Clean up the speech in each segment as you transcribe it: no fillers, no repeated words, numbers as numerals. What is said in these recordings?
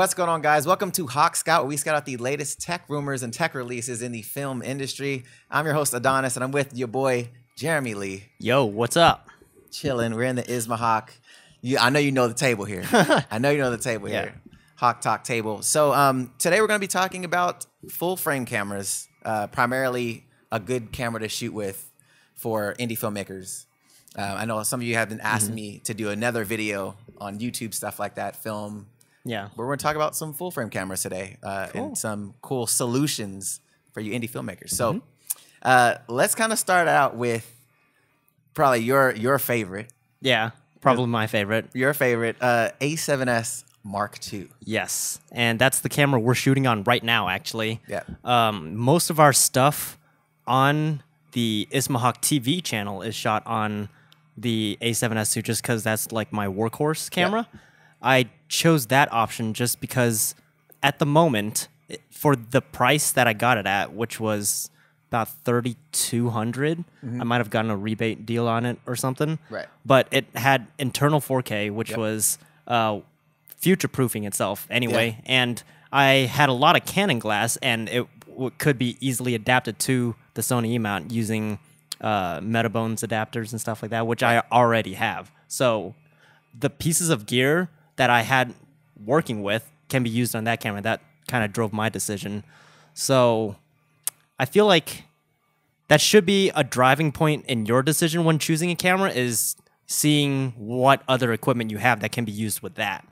What's going on, guys? Welcome to HawkScout, where we scout out the latest tech rumors and tech releases in the film industry. I'm your host, Adonis, and I'm with your boy, Jeremy Lee. Yo, what's up? Chilling. We're in the Isma Hawk. I know you know the table here. I know you know the table here. Hawk Talk table. So today we're going to be talking about full frame cameras, primarily a good camera to shoot with for indie filmmakers. I know some of you have been asking me to do another video on YouTube, stuff like that, film. Yeah. But we're going to talk about some full frame cameras today and some cool solutions for you indie filmmakers. So let's kind of start out with probably your favorite. Yeah, probably my favorite. Your favorite, A7S Mark II. Yes, and that's the camera we're shooting on right now, actually. Yeah. Most of our stuff on the Ismahawk TV channel is shot on the A7S II just because that's like my workhorse camera. Yeah. I chose that option just because at the moment, for the price that I got it at, which was about $3,200, I might have gotten a rebate deal on it or something. Right. But it had internal 4K, which was future-proofing itself anyway. Yeah. And I had a lot of Canon glass, and it could be easily adapted to the Sony E-mount using Metabones adapters and stuff like that, which I already have. So the pieces of gear that I had working with can be used on that camera. That kind of drove my decision. So I feel like that should be a driving point in your decision when choosing a camera, is seeing what other equipment you have that can be used with that.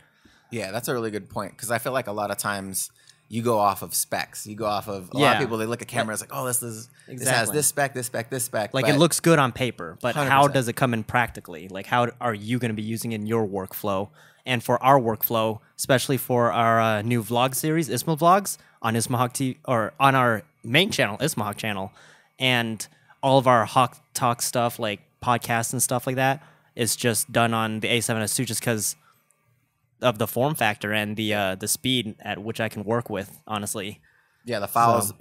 Yeah, that's a really good point, because I feel like a lot of times you go off of specs. You go off of a lot of people, they look at cameras like, oh, this has this spec, this spec, this spec. Like, it looks good on paper, but 100%. How does it come in practically? Like, how are you going to be using it in your workflow? And for our workflow, especially for our new vlog series, Isma Vlogs, on Ismahawk TV, or on our main channel, Ismahawk channel, and all of our Hawk Talk stuff, like podcasts and stuff like that, is just done on the A7S II just because of the form factor and the speed at which I can work with, honestly. Yeah, the files,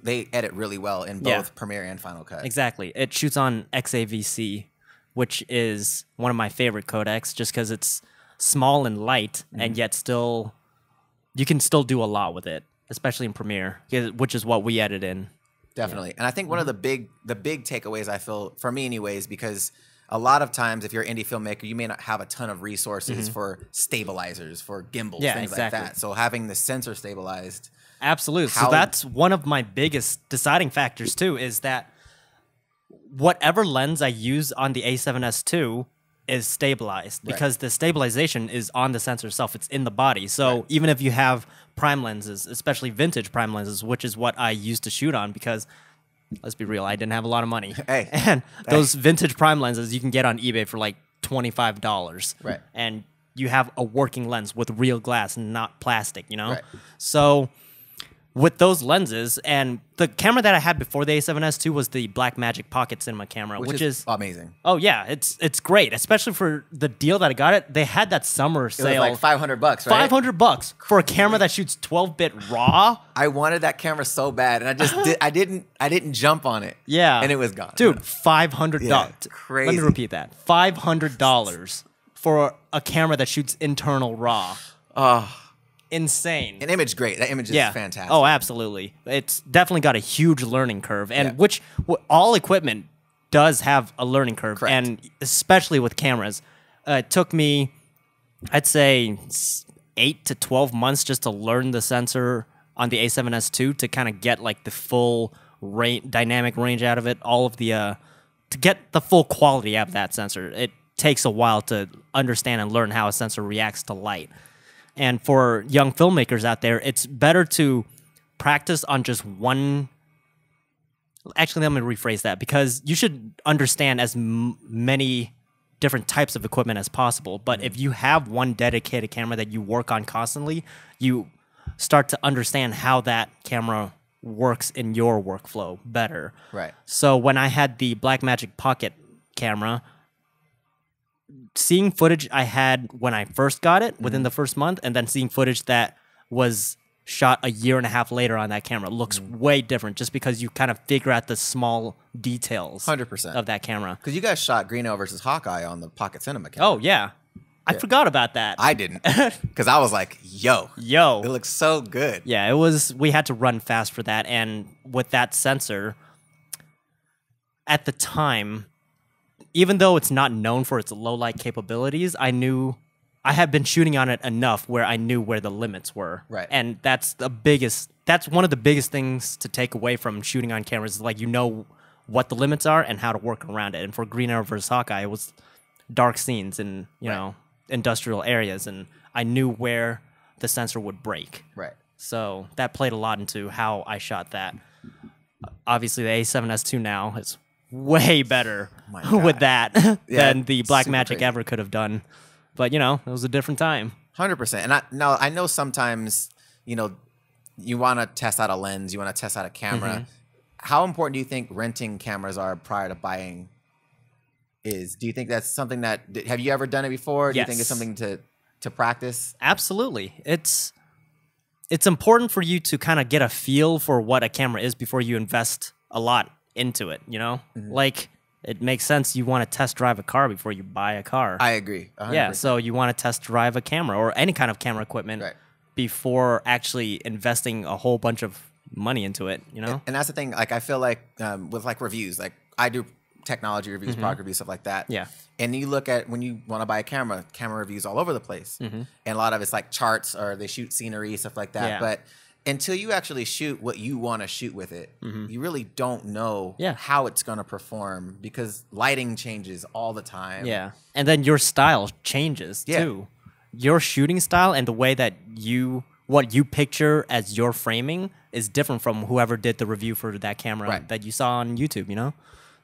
they edit really well in both Premiere and Final Cut. Exactly. It shoots on XAVC, which is one of my favorite codecs just because it's small and light, and yet still, you can still do a lot with it, especially in Premiere, which is what we edit in. Definitely. And I think one of the big takeaways, I feel, for me anyways, because a lot of times if you're an indie filmmaker, you may not have a ton of resources for stabilizers, for gimbals, things like that. So having the sensor stabilized. Absolutely. So that's one of my biggest deciding factors too, is that whatever lens I use on the A7S II is stabilized, because the stabilization is on the sensor itself. It's in the body. So even if you have prime lenses, especially vintage prime lenses, which is what I used to shoot on, because let's be real, I didn't have a lot of money. And those vintage prime lenses you can get on eBay for like $25. Right. And you have a working lens with real glass and not plastic, you know? So with those lenses, and the camera that I had before the A7S II was the Blackmagic Pocket Cinema camera, which is amazing. Oh yeah, it's great, especially for the deal that I got it. They had that summer sale. It was like $500, right? $500 for a camera that shoots 12-bit RAW. I wanted that camera so bad, and I just I didn't jump on it. Yeah, and it was gone. Dude, $500. Yeah, crazy. Let me repeat that: $500 for a camera that shoots internal RAW. Oh. Insane. An image, great. That image is fantastic. Oh, absolutely. It's definitely got a huge learning curve, and which all equipment does have a learning curve, and especially with cameras. It took me, I'd say, 8 to 12 months just to learn the sensor on the A7S II to kind of get like the full dynamic range out of it, all of the to get the full quality out of that sensor. It takes a while to understand and learn how a sensor reacts to light. And for young filmmakers out there, it's better to practice on just one. Actually, let me rephrase that, because you should understand as many different types of equipment as possible. But if you have one dedicated camera that you work on constantly, you start to understand how that camera works in your workflow better. Right. So when I had the Blackmagic Pocket camera, seeing footage I had when I first got it within the first month, and then seeing footage that was shot a year and a half later on that camera looks way different, just because you kind of figure out the small details 100% of that camera. Because you guys shot Greeno versus Hawkeye on the Pocket Cinema camera. Oh, yeah. I forgot about that. I didn't, because I was like, yo, it looks so good. Yeah, it was. We had to run fast for that, and with that sensor, at the time, even though it's not known for its low light capabilities, I knew I had been shooting on it enough where I knew where the limits were. Right. And that's one of the biggest things to take away from shooting on cameras is like, you know what the limits are and how to work around it. And for Green Arrow versus Hawkeye, it was dark scenes and, you know, industrial areas, and I knew where the sensor would break. Right. So that played a lot into how I shot that. Obviously, the A7S II now is way better with that than the Blackmagic ever could have done. But, you know, it was a different time. 100%. And I know sometimes, you know, you want to test out a lens, you want to test out a camera. How important do you think renting cameras are prior to buying is? Do you think that's something that, have you ever done it before? Do you think it's something to practice? Absolutely. It's important for you to kind of get a feel for what a camera is before you invest a lot into it, you know? Like, it makes sense you want to test drive a car before you buy a car. I agree. 100%. Yeah, so you want to test drive a camera or any kind of camera equipment before actually investing a whole bunch of money into it, you know? And that's the thing, like, I feel like with like reviews, like I do technology reviews, product reviews, stuff like that. Yeah. And you look at when you want to buy a camera reviews all over the place. And a lot of it's like charts or they shoot scenery, stuff like that. Yeah. But until you actually shoot what you want to shoot with it, you really don't know how it's going to perform because lighting changes all the time. Yeah. And then your style changes too. Your shooting style and the way that what you picture as your framing is different from whoever did the review for that camera that you saw on YouTube, you know?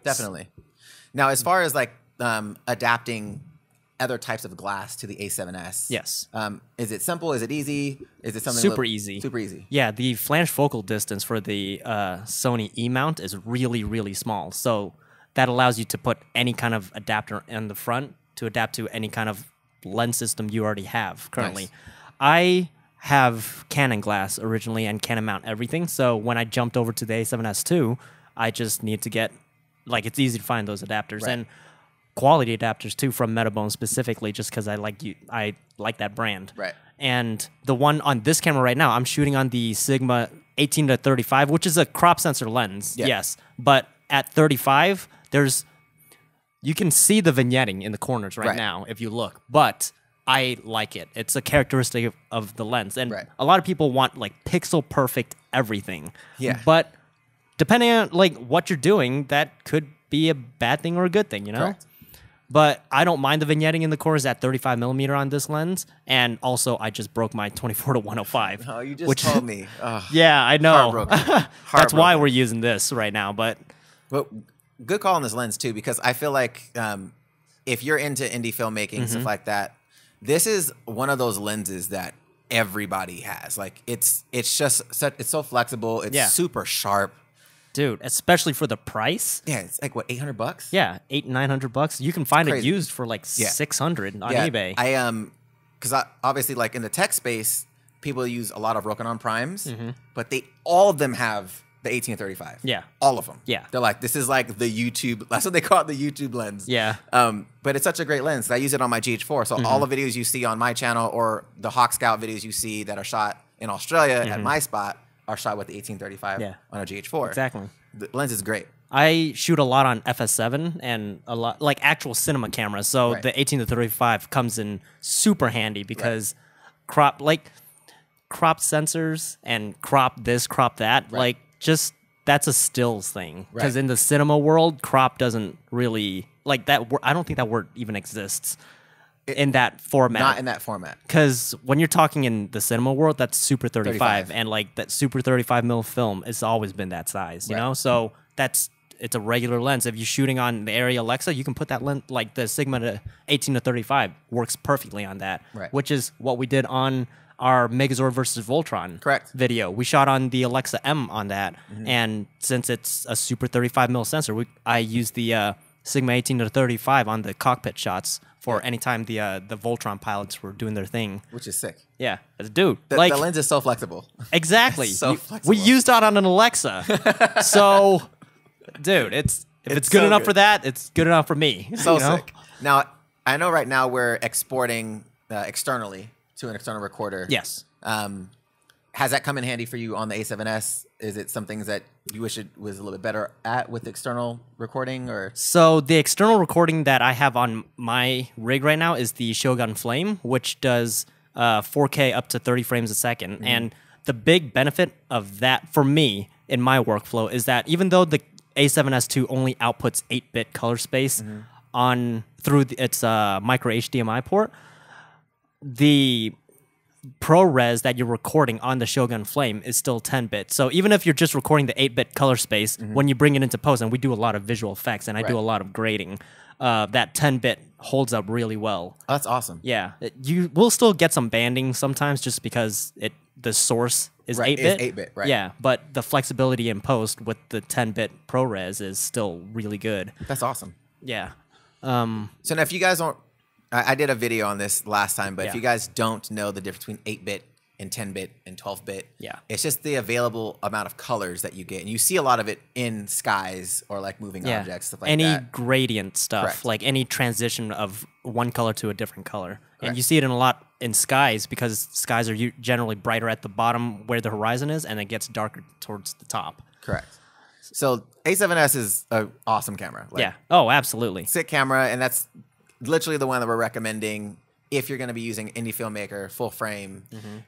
Definitely. Now, as far as like adapting other types of glass to the A7S, yes. Is it simple? Is it easy? Is it something super easy? Super easy. Yeah, the flange focal distance for the Sony E mount is really, really small. So that allows you to put any kind of adapter in the front to adapt to any kind of lens system you already have currently. Nice. I have Canon glass originally and Canon mount everything. So when I jumped over to the A7S II, I just need to get, like, it's easy to find those adapters and quality adapters too from Metabone specifically, just because I like that brand. Right. And the one on this camera right now, I'm shooting on the Sigma 18-35, which is a crop sensor lens. Yes, but at 35, you can see the vignetting in the corners right now if you look, but I like it. It's a characteristic of the lens. And a lot of people want like pixel perfect everything. Yeah. But depending on like what you're doing, that could be a bad thing or a good thing, you know? Correct. But I don't mind the vignetting in the corners at 35mm on this lens. And also, I just broke my 24-105. Oh, you just told me. Yeah, I know. Heartbroken. That's why we're using this right now. But good call on this lens too, because I feel like if you're into indie filmmaking, stuff like that, this is one of those lenses that everybody has. Like it's so flexible. It's super sharp. Dude, especially for the price. Yeah, it's like what, $800? Yeah, $800-900. You can find it used for like $600 on eBay. Because obviously, like in the tech space, people use a lot of Rokinon primes, but all of them have the 18-35. Yeah, all of them. Yeah, they're like, this is like the YouTube. That's what they call it, the YouTube lens. Yeah. But it's such a great lens. I use it on my GH4. So all the videos you see on my channel or the HawkScout videos you see that are shot in Australia at my spot are shot with the 18-35 on a GH4. Exactly. The lens is great. I shoot a lot on FS7 and a lot like actual cinema cameras. So the 18-35 comes in super handy because crop sensors and crop this, crop that, like just that's a stills thing. Because in the cinema world, crop doesn't really like that. I don't think that word even exists. In that format. Not in that format. Because when you're talking in the cinema world, that's Super 35. And like that Super 35mm film has always been that size, you know? So it's a regular lens. If you're shooting on the Arri Alexa, you can put that lens, like the Sigma to 18-35 works perfectly on that. Which is what we did on our Megazord versus Voltron video. We shot on the Alexa M on that. And since it's a Super 35mm sensor, I used the Sigma 18-35 on the cockpit shots for any time the Voltron pilots were doing their thing. Which is sick. Yeah. Dude. The lens is so flexible. Exactly. So flexible. We used that on an Alexa. So, dude, if it's good enough for that, it's good enough for me. So sick. Now, I know right now we're exporting externally to an external recorder. Yes. Has that come in handy for you on the A7S? Is it some things that you wish it was a little bit better at with external recording, or? So the external recording that I have on my rig right now is the Shogun Flame, which does 4K up to 30 frames a second. And the big benefit of that for me in my workflow is that even though the A7S II only outputs 8-bit color space through its micro HDMI port, the ProRes that you're recording on the Shogun Flame is still 10-bit. So even if you're just recording the 8-bit color space, when you bring it into post, and we do a lot of visual effects and I do a lot of grading, that 10-bit holds up really well. Oh, that's awesome. Yeah. You will still get some banding sometimes just because the source is 8-bit. It's 8-bit, right. Yeah, but the flexibility in post with the 10-bit ProRes is still really good. That's awesome. Yeah. So now if you guys don't, I did a video on this last time, but if you guys don't know the difference between 8-bit and 10-bit and 12-bit, it's just the available amount of colors that you get. And you see a lot of it in skies or like moving objects, stuff like that. Any gradient stuff, like any transition of one color to a different color. And you see it in a lot in skies because skies are generally brighter at the bottom where the horizon is, and it gets darker towards the top. Correct. So A7S is an awesome camera. Like, oh, absolutely. Sick camera, and that's literally the one that we're recommending if you're going to be using Indie Filmmaker full frame.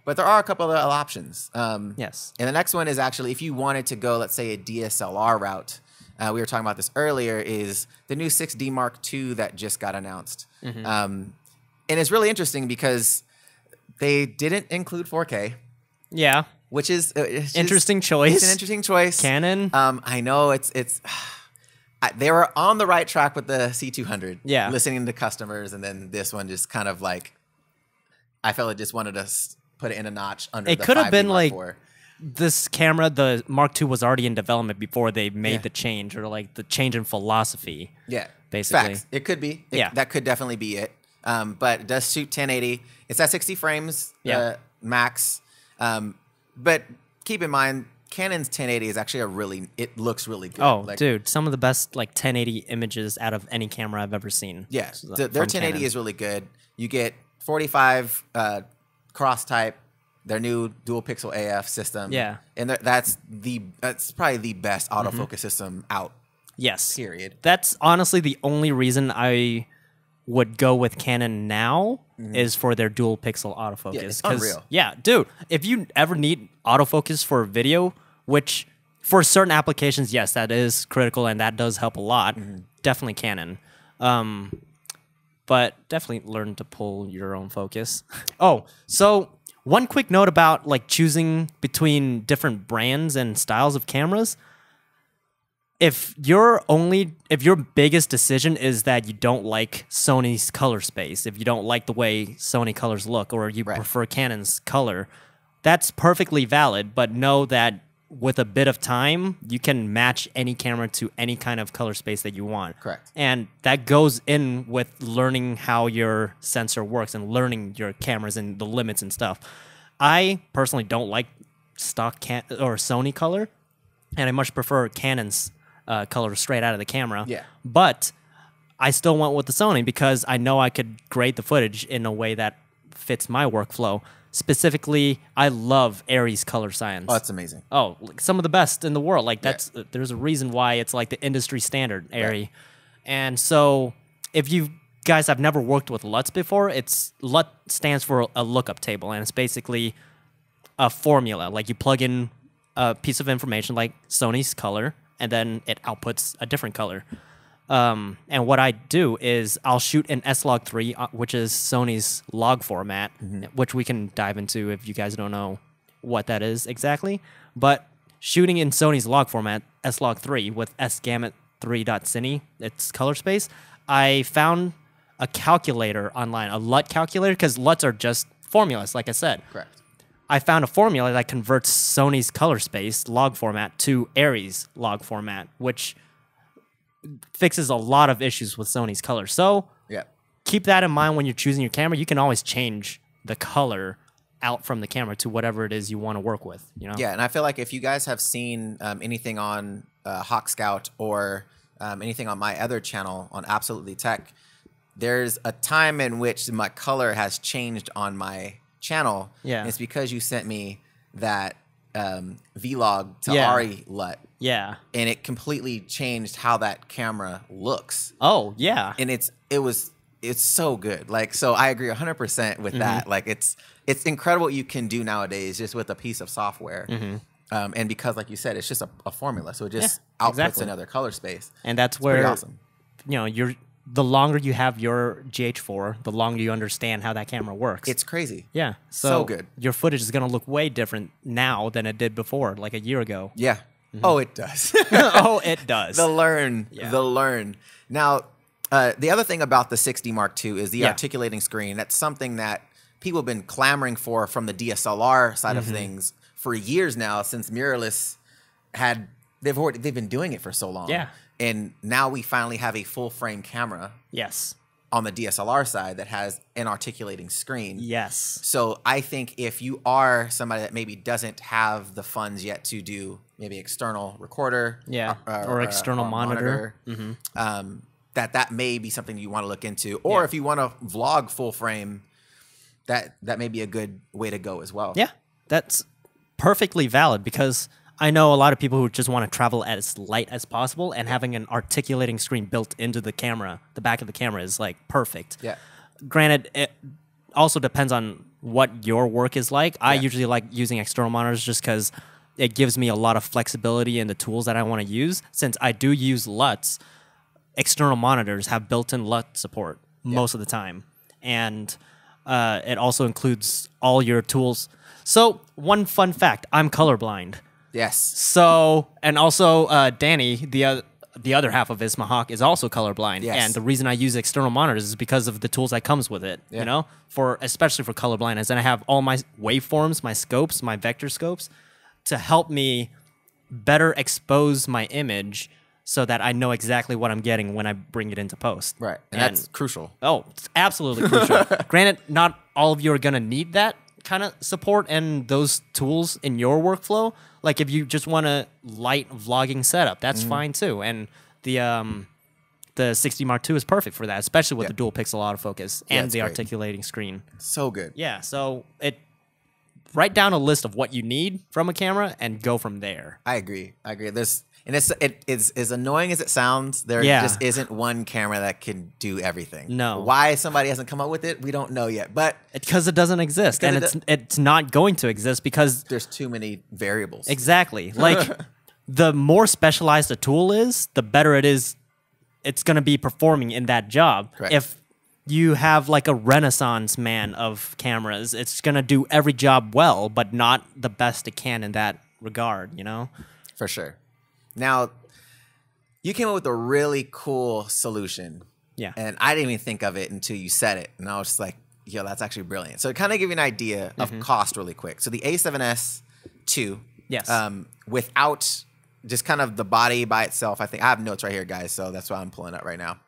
But there are a couple of other options. Yes. And the next one is actually if you wanted to go, let's say, a DSLR route. We were talking about this earlier, is the new 6D Mark II that just got announced. And it's really interesting because they didn't include 4K. Yeah. Which is interesting choice. It's an interesting choice. Canon. I know it's they were on the right track with the C200. Yeah. Listening to customers, and then this one just kind of like, I felt it just wanted to put it in a notch under. It the could have been like 4. This camera, the Mark II, was already in development before they made the change, or like the change in philosophy. Yeah. Basically. Facts. It could be. That could definitely be it. But it does shoot 1080. It's at 60 frames max. But keep in mind, Canon's 1080 is actually it looks really good. Oh, like, dude, some of the best like 1080 images out of any camera I've ever seen. Yeah, their 1080 Canon is really good. You get 45 cross type, their new dual pixel AF system. Yeah, and that's probably the best autofocus system out. Yes. Period. That's honestly the only reason I would go with Canon now is for their dual pixel autofocus. Yeah, it's unreal. Yeah, dude, if you ever need autofocus for video, which for certain applications, yes, that is critical and that does help a lot. Definitely Canon. But definitely learn to pull your own focus. Oh, so one quick note about like choosing between different brands and styles of cameras. If your biggest decision is that you don't like Sony's color space, if you don't like the way Sony colors look, or you prefer Canon's color, that's perfectly valid. But know that with a bit of time, you can match any camera to any kind of color space that you want. Correct. And that goes in with learning how your sensor works and learning your cameras and the limits and stuff. I personally don't like stock or Sony color, and I much prefer Canon's color straight out of the camera. Yeah. But I still went with the Sony because I know I could grade the footage in a way that fits my workflow. Specifically, I love Aries color science. Oh, that's amazing. Oh, like some of the best in the world. Like there's a reason why it's like the industry standard, Aries. Right. And so if you guys have never worked with LUTs before, LUT stands for a lookup table, and it's basically a formula. Like you plug in a piece of information like Sony's color, and then it outputs a different color. And what I do is I'll shoot an S-Log3, which is Sony's log format, which we can dive into if you guys don't know what that is exactly. But shooting in Sony's log format, S-Log3, with sgamut3.cine, its color space, I found a calculator online, a LUT calculator, because LUTs are just formulas, like I said. Correct. I found a formula that converts Sony's color space log format to Aries log format, which fixes a lot of issues with Sony's color. So keep that in mind when you're choosing your camera. You can always change the color out from the camera to whatever it is you want to work with. You know? Yeah, and I feel like if you guys have seen anything on HawkScout or anything on my other channel on Absolutely Tech, there's a time in which my color has changed on my channel. Yeah. And it's because you sent me that vlog to Ari LUT. Yeah. And it completely changed how that camera looks. Oh, yeah. And it's so good. Like, so I agree 100% with that. Like, it's incredible what you can do nowadays just with a piece of software. And because, like you said, it's just a formula, so it just outputs another color space. And that's it's where, awesome. You know, the longer you have your GH4, the longer you understand how that camera works. It's crazy. Yeah. So good. Your footage is going to look way different now than it did before, like a year ago. Yeah. Oh, it does. Oh, it does. The learn. Now, the other thing about the 60 Mark II is the articulating screen. That's something that people have been clamoring for from the DSLR side of things for years now, since mirrorless they've been doing it for so long. Yeah. And now we finally have a full frame camera. Yes. On the DSLR side that has an articulating screen. Yes. So I think if you are somebody that maybe doesn't have the funds yet to do maybe external recorder, or external monitor, that may be something you want to look into. Or if you want to vlog full frame, that may be a good way to go as well. Yeah, that's perfectly valid, because I know a lot of people who just want to travel as light as possible, and having an articulating screen built into the camera, the back of the camera, is like perfect. Yeah. Granted, it also depends on what your work is like. I usually like using external monitors just because it gives me a lot of flexibility in the tools that I want to use. Since I do use LUTs, external monitors have built-in LUT support most of the time. And it also includes all your tools. So one fun fact, I'm colorblind. Yes. So, and also Danny, the other half of Ismahawk, is also colorblind. Yes. And the reason I use external monitors is because of the tools that comes with it, you know, especially for colorblindness. And I have all my waveforms, my scopes, my vector scopes, to help me better expose my image so that I know exactly what I'm getting when I bring it into post. Right. And that's crucial. Oh, it's absolutely crucial. Granted, not all of you are going to need that kind of support and those tools in your workflow. Like if you just want a light vlogging setup, that's fine too. And the 60 Mark II is perfect for that, especially with the dual pixel autofocus and the articulating screen. So good. Yeah, so write down a list of what you need from a camera and go from there. I agree. It's as annoying as it sounds, there just isn't one camera that can do everything. No. Why somebody hasn't come up with it, we don't know yet. But because it doesn't exist, and it's not going to exist because there's too many variables. Exactly. Like the more specialized a tool is, the better it is. It's going to be performing in that job. Correct. If you have like a renaissance man of cameras, it's going to do every job well, but not the best it can in that regard, you know? For sure. Now, you came up with a really cool solution. Yeah. And I didn't even think of it until you said it. And I was just like, yo, that's actually brilliant. So to kind of give you an idea of cost really quick. So the A7S II, without just kind of the body by itself, I think I have notes right here, guys. So that's why I'm pulling up right now.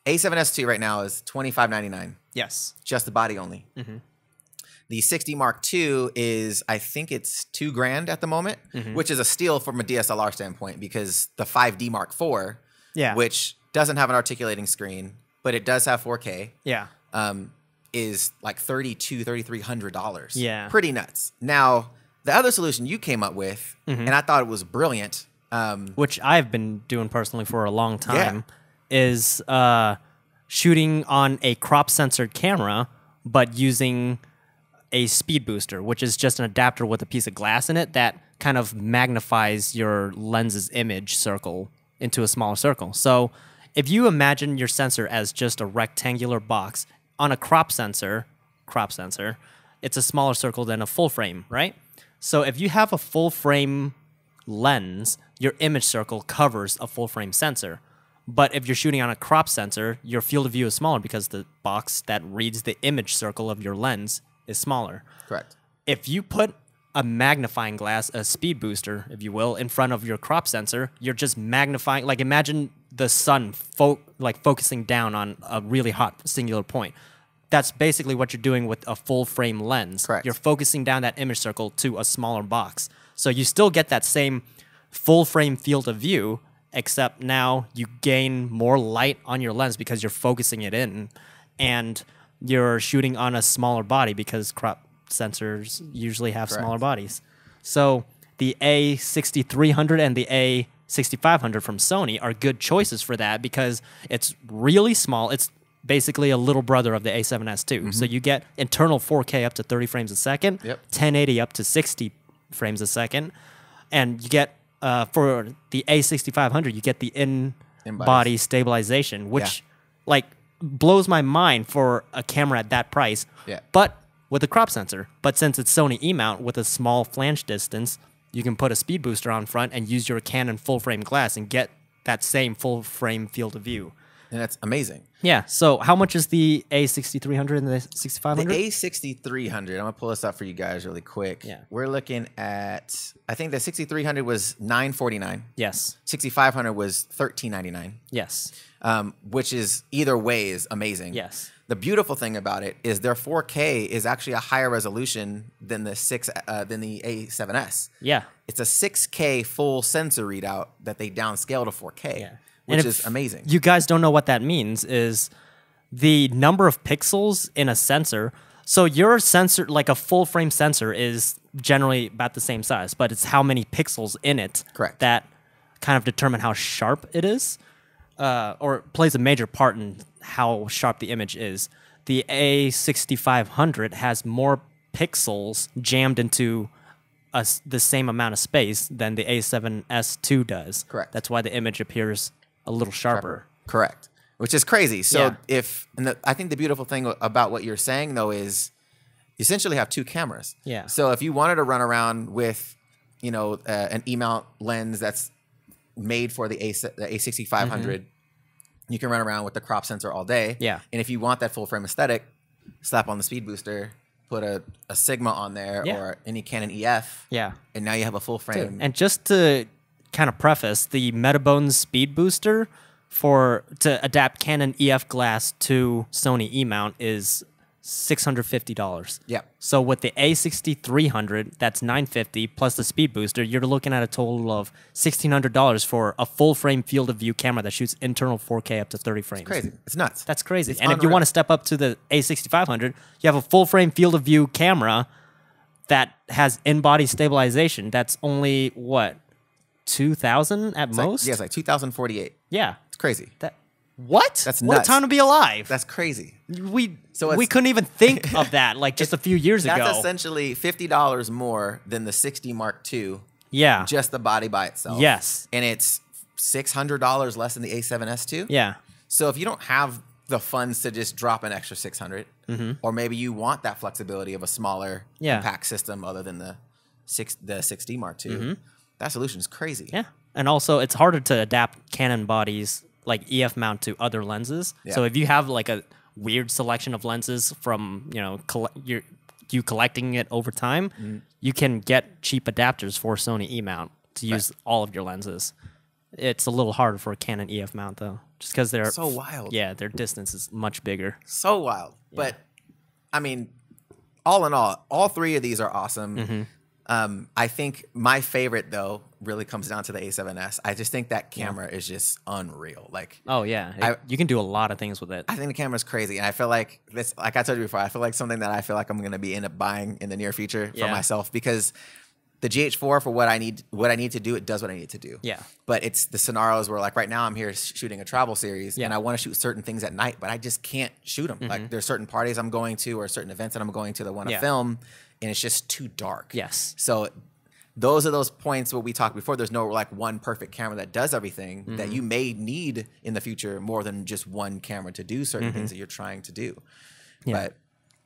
A7S II right now is $25.99. Yes. Just the body only. The 60 Mark II is, I think it's $2,000 at the moment, which is a steal from a DSLR standpoint because the 5D Mark IV, which doesn't have an articulating screen, but it does have 4K, is like $3,200, $3,300. Yeah. Pretty nuts. Now, the other solution you came up with, and I thought it was brilliant. Which I've been doing personally for a long time, is shooting on a crop censored camera, but using a speed booster, which is just an adapter with a piece of glass in it that kind of magnifies your lens's image circle into a smaller circle. So if you imagine your sensor as just a rectangular box on a crop sensor, it's a smaller circle than a full frame, right? So if you have a full frame lens, your image circle covers a full frame sensor. But if you're shooting on a crop sensor, your field of view is smaller because the box that reads the image circle of your lens is smaller. Correct. If you put a magnifying glass, a speed booster, if you will, in front of your crop sensor, you're just magnifying. Like imagine the sun focusing down on a really hot singular point. That's basically what you're doing with a full frame lens. Correct. You're focusing down that image circle to a smaller box. So you still get that same full frame field of view. except now you gain more light on your lens because you're focusing it in, and you're shooting on a smaller body because crop sensors usually have smaller bodies. So the A6300 and the A6500 from Sony are good choices for that because it's really small. It's basically a little brother of the A7S II. So you get internal 4K up to 30 frames a second, 1080 up to 60 frames a second, and you get for the A6500 you get the in-body stabilization, which like blows my mind for a camera at that price. But with a crop sensor. But since it's Sony E-mount with a small flange distance, you can put a speed booster on front and use your Canon full frame glass and get that same full frame field of view. And that's amazing. Yeah. So how much is the A6300 and the 6500? The A6300, I'm going to pull this up for you guys really quick. Yeah. We're looking at, I think the 6300 was $949. Yes. 6500 was $1399. Yes. Which is either way is amazing. Yes. The beautiful thing about it is their 4K is actually a higher resolution than the A7S. Yeah. It's a 6K full sensor readout that they downscale to 4K, which is amazing. You guys don't know what that means is the number of pixels in a sensor. So your sensor, like a full frame sensor, is generally about the same size, but it's how many pixels in it that kind of determine how sharp it is. Or plays a major part in how sharp the image is. The A6500 has more pixels jammed into the same amount of space than the A7S II does. Correct. That's why the image appears a little sharper. Correct. Which is crazy. So I think the beautiful thing about what you're saying though is you essentially have two cameras. Yeah. So if you wanted to run around with, you know, an E-mount lens that's made for the A6500, you can run around with the crop sensor all day. Yeah. And if you want that full frame aesthetic, slap on the speed booster, put a Sigma on there or any Canon EF. Yeah. And now you have a full frame. And just to kind of preface, the Metabone speed booster to adapt Canon EF glass to Sony E-mount is $650. Yeah. So with the A6300, that's $950 plus the speed booster, you're looking at a total of $1,600 for a full frame field of view camera that shoots internal 4K up to 30 frames. It's crazy. It's nuts. That's crazy. And if you want to step up to the A6500, you have a full frame field of view camera that has in-body stabilization. That's only what, 2,000 at most? It's like 2,048. Yeah. It's crazy. What? That's nuts. What a time to be alive. That's crazy. We couldn't even think of that like just a few years ago. That's essentially $50 more than the 60 Mark II. Yeah. Just the body by itself. Yes. And it's $600 less than the A7S II. Yeah. So if you don't have the funds to just drop an extra 600, or maybe you want that flexibility of a smaller compact system other than the 6D Mark II, that solution is crazy. Yeah. And also it's harder to adapt Canon bodies like EF mount to other lenses. Yeah. So if you have like a weird selection of lenses from, you know, you collecting it over time, you can get cheap adapters for Sony E-mount to use all of your lenses. It's a little harder for a Canon EF mount though, just because they're so wild. Yeah, their distance is much bigger. So wild. Yeah. But I mean, all in all three of these are awesome. I think my favorite though really comes down to the A7S. I just think that camera is just unreal. Like, oh yeah, you can do a lot of things with it. I think the camera's crazy, and I feel like this. Like I told you before, I feel like something that I feel like I'm going to end up buying in the near future for myself because the GH4 for what I need to do, it does what I need to do. Yeah. But it's the scenarios where like right now I'm here shooting a travel series and I want to shoot certain things at night, but I just can't shoot them. Like there's certain parties I'm going to or certain events that I'm going to that want to film, and it's just too dark. Yes. So those are those points where we talked before. There's no like one perfect camera that does everything that you may need in the future more than just one camera to do certain things that you're trying to do. Yeah. But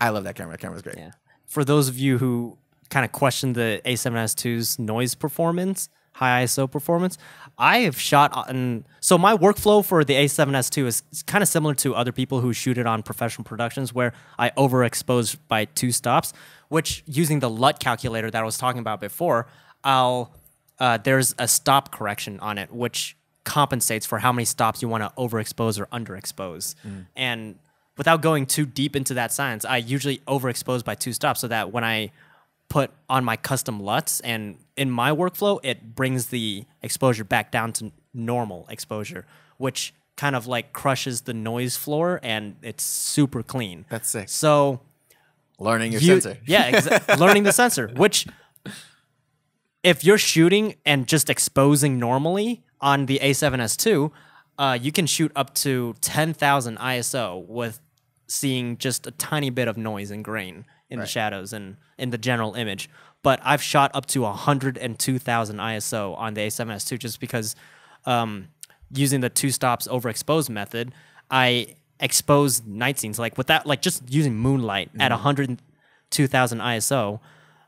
I love that camera. The camera's great. Yeah. For those of you who kind of question the A7S II's noise performance, high ISO performance, I have shot on... So my workflow for the A7S II is kind of similar to other people who shoot it on professional productions where I overexpose by 2 stops, which using the LUT calculator that I was talking about before, there's a stop correction on it, which compensates for how many stops you want to overexpose or underexpose. And without going too deep into that science, I usually overexpose by 2 stops so that when I put on my custom LUTs and in my workflow, it brings the exposure back down to normal exposure, which kind of like crushes the noise floor, and it's super clean. That's sick. So learning your sensor. Yeah, learning the sensor, which if you're shooting and just exposing normally on the A7S II, you can shoot up to 10,000 ISO with seeing just a tiny bit of noise and grain in the shadows and in the general image. But I've shot up to 102,000 ISO on the A7S II just because using the 2 stops overexposed method, I expose night scenes like with that, like just using moonlight at 102,000 ISO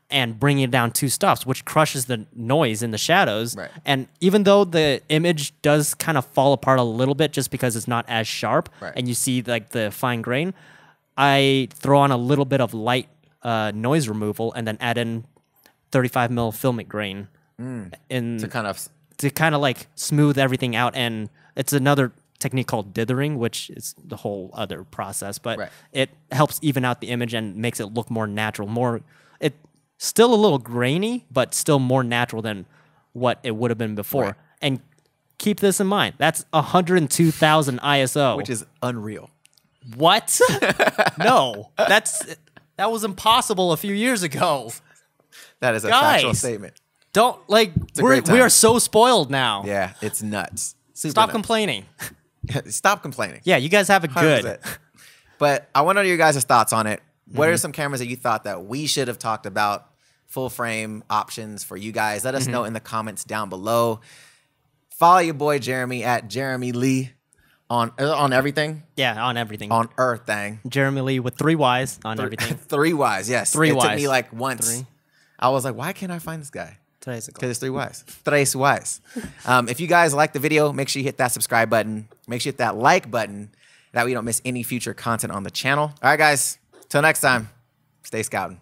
and bringing it down 2 stops, which crushes the noise in the shadows. Right. And even though the image does kind of fall apart a little bit just because it's not as sharp and you see like the fine grain, I throw on a little bit of light noise removal and then add in 35 mil filmic grain to kind of like smooth everything out. And it's another technique called dithering, which is the whole other process, but it helps even out the image and makes it look more natural, still a little grainy, but still more natural than what it would have been before. And keep this in mind, that's 102,000 ISO. Which is unreal. What? No, that was impossible a few years ago. That is a factual statement. Don't like we are so spoiled now. Yeah, it's nuts. Stop complaining. Stop complaining. Yeah, you guys have it good. 100%. But I want to know your guys' thoughts on it. What are some cameras that you thought that we should have talked about? Full frame options for you guys. Let us know in the comments down below. Follow your boy Jeremy at Jeremy Lee on everything. Yeah, on everything. On everything. Jeremy Lee with 3 Ys on everything. 3 Ys, yes. 3 Ys. It took me like once. 3. I was like, why can't I find this guy? Because it's 3 Ys. 3 Ys. If you guys like the video, make sure you hit that subscribe button. Make sure you hit that like button. That way you don't miss any future content on the channel. All right, guys. Till next time, stay scouting.